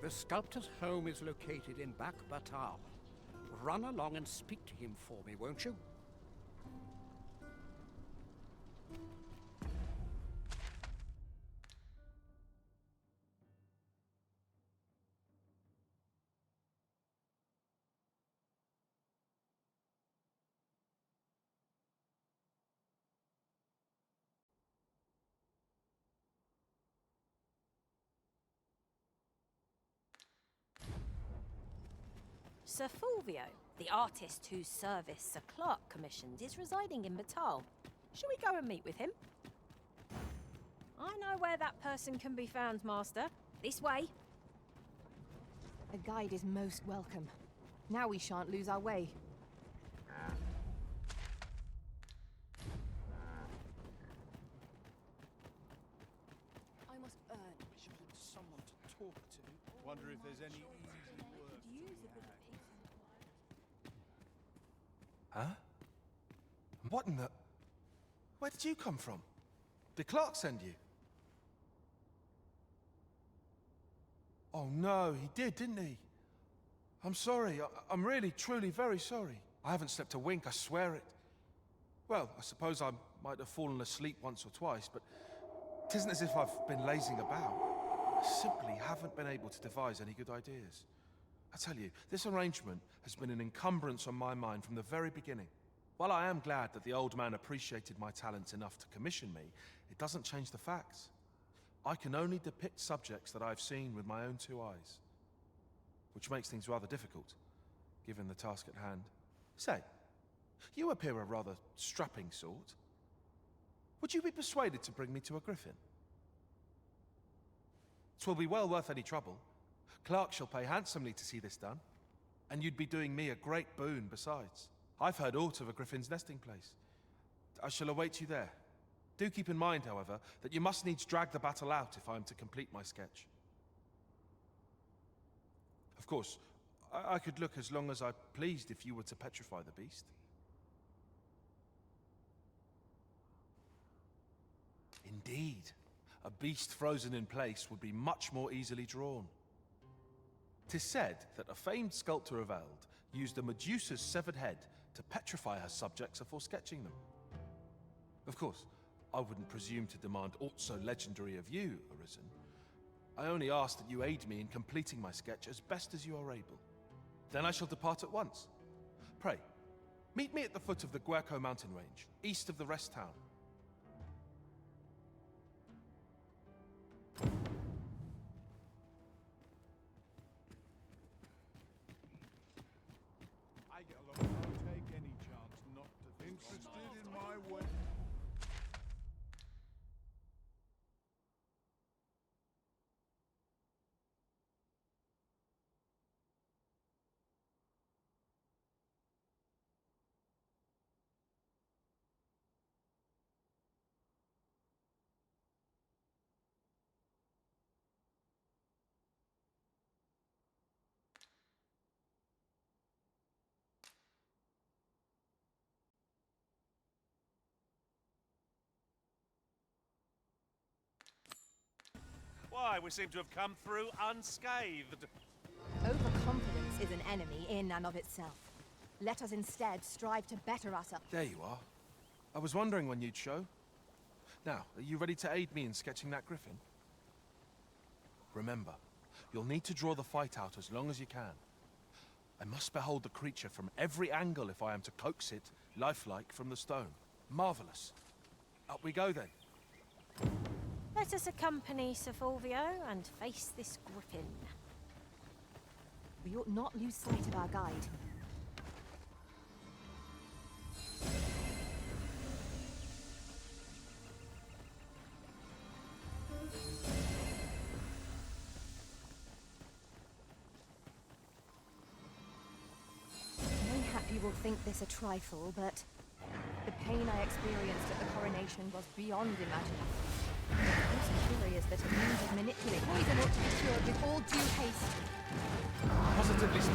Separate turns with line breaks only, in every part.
The sculptor's home is located in Back Batal. Run along and speak to him for me, won't you?
Sir Fulvio, the artist whose service Sir Clark commissioned, is residing in Batal. Shall we go and meet with him? I know where that person can be found, Master. This way.
A guide is most welcome. Now we shan't lose our way. I must earn.
I should have someone to talk to. Wonder if there's any easy work.
Huh? What in the... Where did you come from? Did Clark send you? Oh no, he did, didn't he? I'm sorry. I'm really, truly very sorry. I haven't slept a wink, I swear it. Well, I suppose I might have fallen asleep once or twice, but it isn't as if I've been lazing about. I simply haven't been able to devise any good ideas. I tell you, this arrangement has been an encumbrance on my mind from the very beginning. While I am glad that the old man appreciated my talents enough to commission me, it doesn't change the facts. I can only depict subjects that I've seen with my own two eyes. Which makes things rather difficult, given the task at hand. Say, you appear a rather strapping sort. Would you be persuaded to bring me to a griffin? 'Twill be well worth any trouble. Clark shall pay handsomely to see this done, and you'd be doing me a great boon besides. I've heard aught of a griffin's nesting place. I shall await you there. Do keep in mind, however, that you must needs drag the battle out if I am to complete my sketch. Of course, I could look as long as I pleased if you were to petrify the beast. Indeed, a beast frozen in place would be much more easily drawn. 'Tis said that a famed sculptor of Eld used a Medusa's severed head to petrify her subjects before sketching them. Of course, I wouldn't presume to demand aught so legendary of you, Arisen. I only ask that you aid me in completing my sketch as best as you are able. Then I shall depart at once. Pray, meet me at the foot of the Guerco mountain range, east of the rest town.
I get along. I'll take any chance not to. Interested in my way?
Why, we seem to have come through unscathed.
Overconfidence is an enemy in and of itself. Let us instead strive to better ourselves.
There you are. I was wondering when you'd show. Now, are you ready to aid me in sketching that griffin? Remember, you'll need to draw the fight out as long as you can. I must behold the creature from every angle if I am to coax it, lifelike, from the stone. Marvelous. Up we go then.
Let us accompany Sir Fulvio and face this griffin.
We ought not lose sight of our guide. Mayhap you will think this a trifle, but the pain I experienced at the coronation was beyond imagining. I'm curious that a means of manipulating poison ought to be cured with all due haste.
Positively so.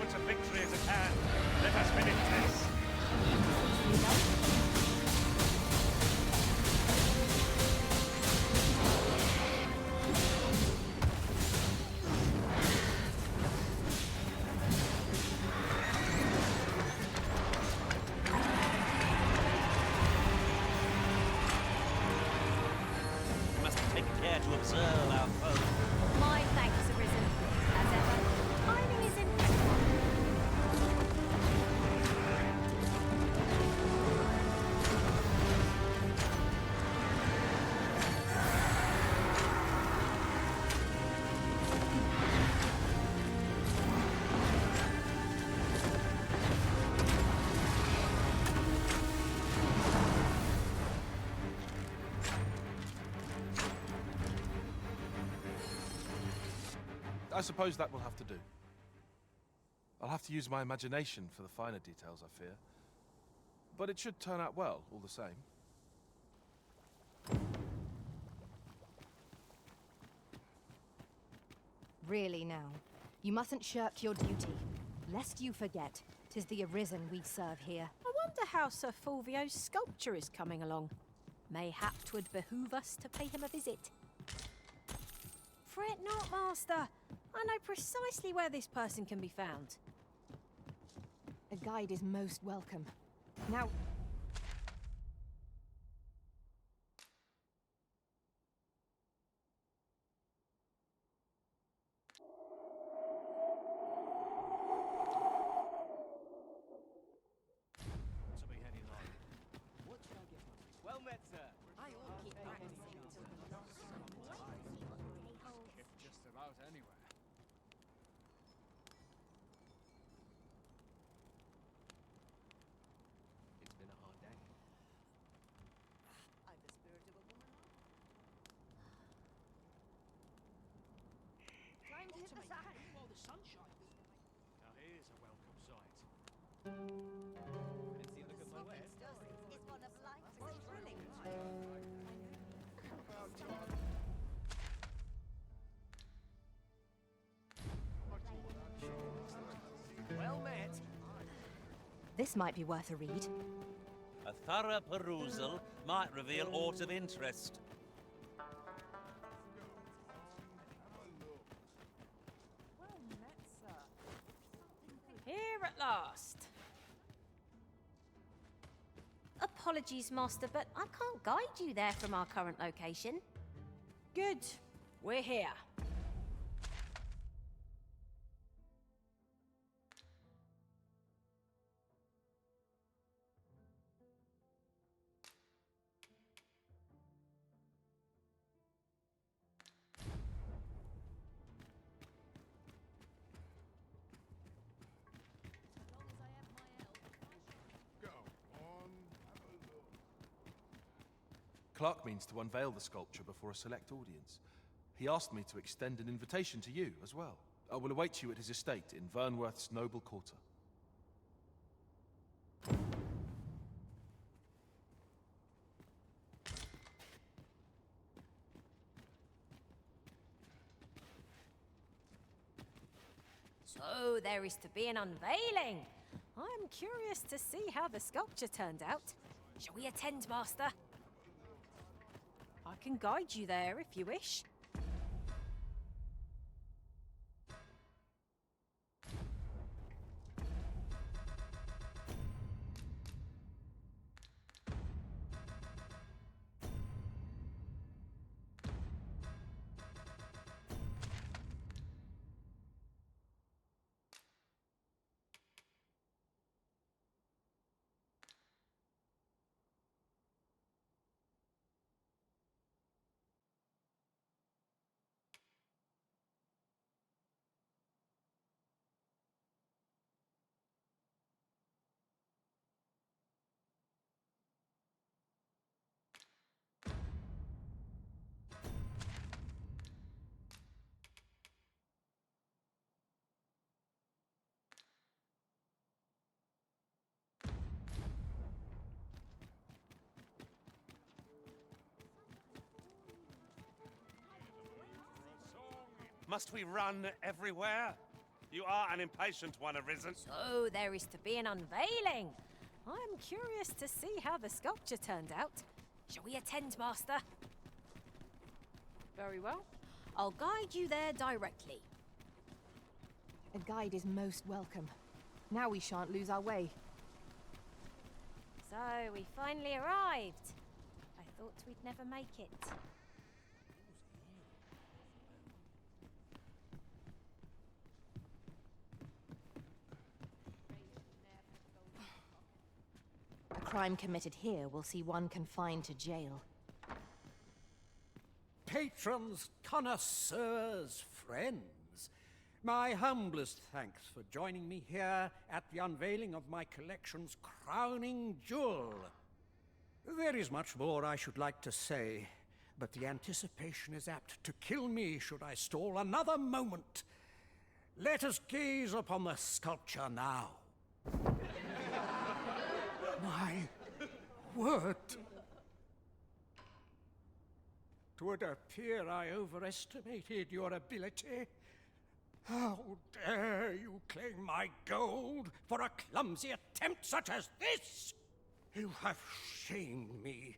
moment of victory as at hand. Let us finish this.
We must take care to observe our foe.
My thanks, Arisen. As ever, timing is impeccable.
I suppose that will have to do. I'll have to use my imagination for the finer details, I fear. But it should turn out well, all the same.
Really now, you mustn't shirk your duty, lest you forget 'tis the Arisen we serve here.
I wonder how Sir Fulvio's sculpture is coming along. Mayhap 'twould behoove us to pay him a visit. Fret not, Master. I know precisely where this person can be found.
A guide is most welcome. Now,
To be heading on.
Well met, sir.
If just about anywhere.
It's been a hard day.
Now here's a welcome sight.
Fancy a look at my wares?
Well met.
this might be worth a read.
A thorough perusal might reveal aught of interest.
Here at last. Apologies, Master, but I can't guide you there from our current location. Good. We're here.
Go on, have a look.
Clark means to unveil the sculpture before a select audience. He asked me to extend an invitation to you as well. I will await you at his estate in Vernworth's noble quarter.
So there is to be an unveiling. I'm curious to see how the sculpture turned out. Shall we attend, Master? I can guide you there if you wish.
Must we run everywhere? You are an impatient one, Arisen.
So there is to be an unveiling. I'm curious to see how the sculpture turned out. Shall we attend, Master? Very well. I'll guide you there directly.
A guide is most welcome. Now we shan't lose our way.
So, we finally arrived. I thought we'd never make it.
A crime committed here will see one confined to jail.
Patrons, connoisseurs, friends, my humblest thanks for joining me here at the unveiling of my collection's crowning jewel. There is much more I should like to say, but the anticipation is apt to kill me should I stall another moment. Let us gaze upon the sculpture now. My word! 'Twould appear I overestimated your ability. How dare you claim my gold for a clumsy attempt such as this? You have shamed me,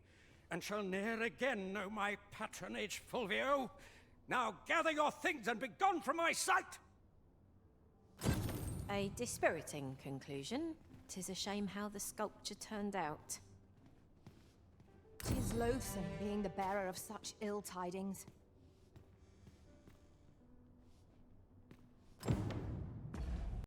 and shall ne'er again know my patronage, Fulvio. Now gather your things and be gone from my sight!
A dispiriting conclusion. 'Tis a shame how the sculpture turned out.
'Tis loathsome being the bearer of such ill tidings.